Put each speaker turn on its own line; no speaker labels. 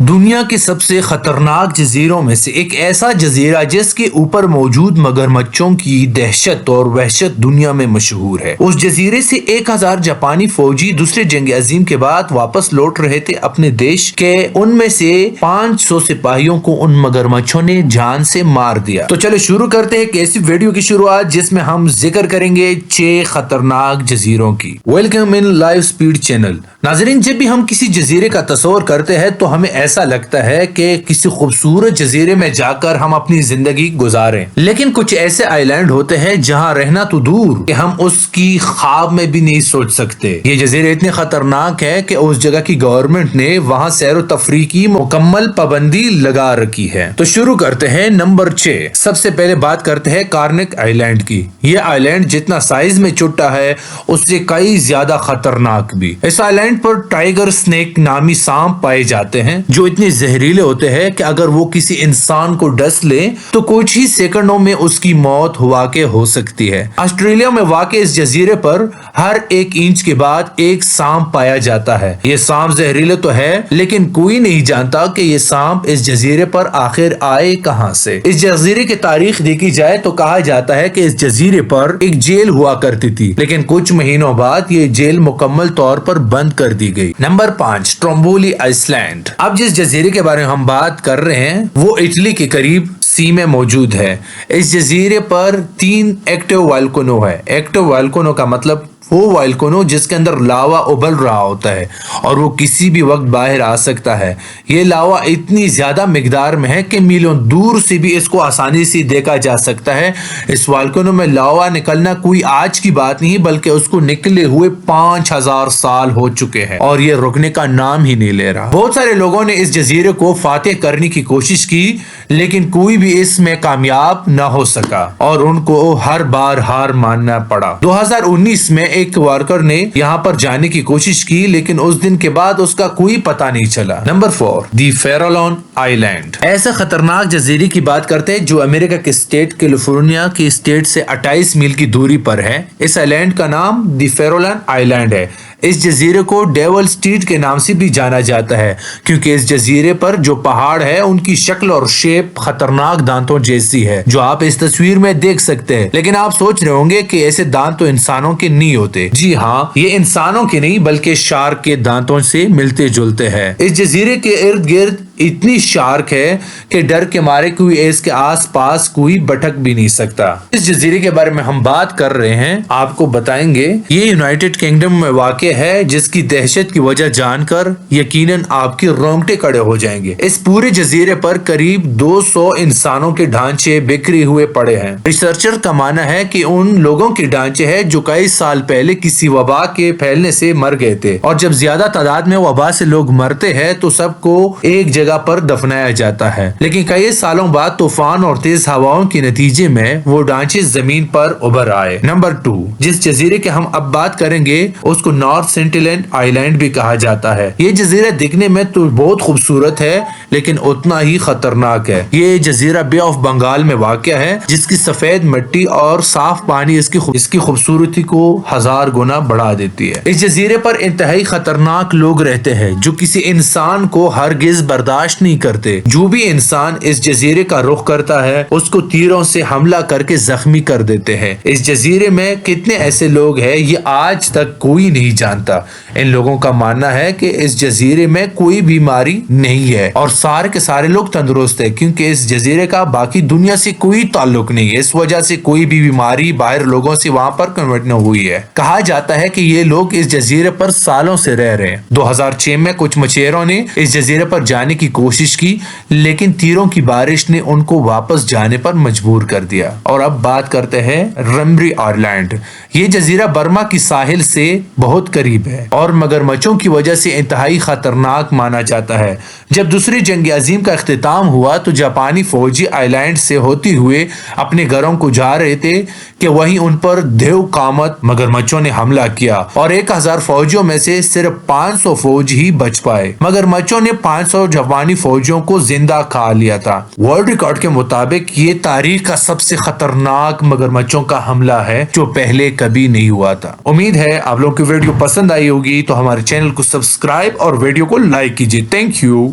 دنیا کے سب سے خطرناک جزیروں میں سے ایک ایسا جزیرہ جس کے اوپر موجود مگرمچھوں کی دہشت اور وحشت دنیا میں مشہور ہے۔ اس جزیرے سے 1000 جاپانی فوجی دوسرے جنگ عظیم کے بعد واپس لوٹ رہے تھے اپنے دیش کے۔ ان میں سے 500 سپاہیوں کو ان مگرمچھوں نے جان سے مار دیا۔ تو چلو شروع کرتے ہیں ایک ایسی ویڈیو کی شروعات جس میں ہم ذکر کریں گے 6 خطرناک جزیروں کی۔ Welcome in live speed channel. ناظرین، جب بھی ہم کسی جزیرے کا تصور کرتے ہیں تو ہمیں ایسا لگتا ہے کہ کسی خوبصورت جزیرے میں جا کر ہم اپنی زندگی گزاریں، لیکن کچھ ایسے آئی لینڈ ہوتے ہیں جہاں رہنا تو دور کہ ہم اس کی خواب میں بھی نہیں سوچ سکتے۔ یہ جزیرے اتنے خطرناک ہے کہ اس جگہ کی گورنمنٹ نے وہاں سیر و تفریح کی مکمل پابندی لگا رکھی ہے۔ تو شروع کرتے ہیں نمبر 6۔ سب سے پہلے بات کرتے ہیں کارنک آئی لینڈ کی۔ یہ آئی لینڈ جتنا سائز میں چھوٹا ہے اس سے کئی زیادہ خطرناک بھی۔ اس آئی لینڈ پر ٹائیگر سنیک نامی سانپ پائے جاتے ہیں جو اتنے زہریلے ہوتے ہیں کہ اگر وہ کسی انسان کو ڈس لے تو کچھ ہی سیکنڈوں میں اس کی موت واقع ہو سکتی ہے۔ آسٹریلیا میں واقع اس جزیرے پر ہر 1 انچ کے بعد ایک سانپ پایا جاتا ہے۔ یہ سانپ زہریلے تو ہے لیکن کوئی نہیں جانتا کہ یہ سانپ اس جزیرے پر آخر آئے کہاں سے۔ اس جزیرے کی تاریخ دیکھی جائے تو کہا جاتا ہے کہ اس جزیرے پر ایک جیل ہوا کرتی تھی، لیکن کچھ مہینوں بعد یہ جیل مکمل طور پر بند کر دی گئی۔ نمبر 5۔ Stromboli Iceland. اب جس جزیرے کے بارے میں ہم بات کر رہے ہیں وہ اٹلی کے قریب سی میں موجود ہے۔ اس جزیرے پر 3 ایکٹیو والکانو ہے۔ ایکٹیو والکانو کا مطلب وہ والکانو جس کے اندر لاوا ابل رہا ہوتا ہے اور وہ کسی بھی وقت باہر آ سکتا ہے۔ یہ لاوا اتنی زیادہ مقدار میں ہے کہ میلوں دور سے بھی اس کو آسانی سے دیکھا جا سکتا ہے۔ اس والکانو میں لاوا نکلنا کوئی آج کی بات نہیں بلکہ اس کو نکلے ہوئے 5000 سال ہو چکے ہیں اور یہ رکنے کا نام ہی نہیں لے رہا۔ بہت سارے لوگوں نے اس جزیرے کو فاتح کرنے کی کوشش کی لیکن کوئی بھی اس میں کامیاب نہ ہو سکا اور ان کو ہر بار ہار ماننا پڑا۔ 2019 میں ایک ورکر نے یہاں پر جانے کی کوشش کی لیکن اس دن کے بعد اس کا کوئی پتہ نہیں چلا۔ نمبر 4۔ دی فیرولون آئی لینڈ۔ ایسے خطرناک جزیرے کی بات کرتے ہیں جو امریکہ کے اسٹیٹ کیلیفورنیا کے اسٹیٹ سے 28 میل کی دوری پر ہے۔ اس آئی لینڈ کا نام دی فیرولون آئی لینڈ ہے۔ اس جزیرے کو ڈیول اسٹریٹ کے نام سے بھی جانا جاتا ہے کیونکہ اس جزیرے پر جو پہاڑ ہے ان کی شکل اور شیپ خطرناک دانتوں جیسی ہے جو آپ اس تصویر میں دیکھ سکتے ہیں۔ لیکن آپ سوچ رہے ہوں گے کہ ایسے دانت تو انسانوں کے نہیں ہوتے۔ جی ہاں، یہ انسانوں کے نہیں بلکہ شارک کے دانتوں سے ملتے جلتے ہیں۔ اس جزیرے کے ارد گرد اتنی شارک ہے کہ ڈر کے مارے کوئی اس کے آس پاس کوئی بھٹک بھی نہیں سکتا۔ اس جزیرے کے بارے میں ہم بات کر رہے ہیں، آپ کو بتائیں گے یہ یونائٹڈ کنگڈم میں واقع ہے جس کی دہشت کی وجہ جان کر یقیناً آپ کے رونگٹے کھڑے ہو جائیں گے۔ اس پورے جزیرے پر قریب 200 انسانوں کے ڈھانچے بکھرے ہوئے پڑے ہیں۔ ریسرچر کا ماننا ہے کہ ان لوگوں کے ڈھانچے ہیں جو کئی سال پہلے کسی وبا کے پھیلنے سے مر گئے تھے اور جب زیادہ تعداد میں وبا سے لوگ مرتے ہیں تو سب کو ایک جگہ پر دفنایا جاتا ہے، لیکن کئی سالوں بعد طوفان اور تیز ہواؤں کے نتیجے میں وہ ڈھانچے زمین پر ابھر آئے۔ نمبر 2۔ جس جزیرے کے ہم اب بات کریں گے اس کو نارتھ سینٹینل آئی لینڈ بھی کہا جاتا ہے۔ یہ جزیرہ دکھنے میں تو بہت خوبصورت ہے لیکن اتنا ہی خطرناک ہے۔ یہ جزیرہ بے آف بنگال میں واقع ہے جس کی سفید مٹی اور صاف پانی اس کی خوبصورتی کو 1000 گنا بڑھا دیتی ہے۔ اس جزیرے پر انتہائی خطرناک لوگ رہتے ہیں جو کسی انسان کو ہرگز برداشت نہیں کرتے۔ جو بھی انسان اس جزیرے کا رخ کرتا ہے اس کو تیروں سے حملہ کر کے زخمی کر دیتے ہیں۔ اس جزیرے میں کتنے ایسے لوگ ہیں یہ آج تک کوئی نہیں جانتا۔ ان لوگوں کا ماننا ہے کہ اس جزیرے میں کوئی بیماری نہیں ہے اور سارے کے سارے لوگ تندرست ہیں کیونکہ اس جزیرے کا باقی دنیا سے کوئی تعلق نہیں ہے۔ اس وجہ سے کوئی بھی بیماری باہر لوگوں سے وہاں پر کنورٹ نہ ہوئی ہے۔ کہا جاتا ہے کہ یہ لوگ اس جزیرے پر سالوں سے رہ رہے ہیں۔ 2006 میں کچھ مچھیروں نے اس جزیرے پر جانے کی کوشش کی لیکن تیروں کی بارش نے ان کو واپس جانے پر مجبور کر دیا۔ اور اب بات کرتے ہیں رمبری آئی لینڈ۔ یہ جزیرہ برما کی ساحل سے بہت قریب ہے اور مگرمچھوں کی وجہ سے انتہائی خطرناک مانا جاتا ہے۔ جب دوسری جنگ عظیم کا اختتام ہوا تو جاپانی فوجی آئی لینڈ سے ہوتے ہوئے اپنے گھروں کو جا رہے تھے کہ وہیں ان پر دیو قامت مگرمچھوں نے حملہ کیا اور 1000 فوجیوں میں سے صرف 500 فوج ہی بچ پائے۔ مگرمچھوں نے 500 جاپانی فوجیوں کو زندہ کھا لیا تھا۔ ورلڈ ریکارڈ کے مطابق یہ تاریخ کا سب سے خطرناک مگرمچھوں کا حملہ ہے جو پہلے کبھی نہیں ہوا تھا۔ امید ہے آپ لوگوں کی ویڈیو پسند آئی ہوگی تو ہمارے چینل کو سبسکرائب اور ویڈیو کو لائک کیجیے۔ Thank you.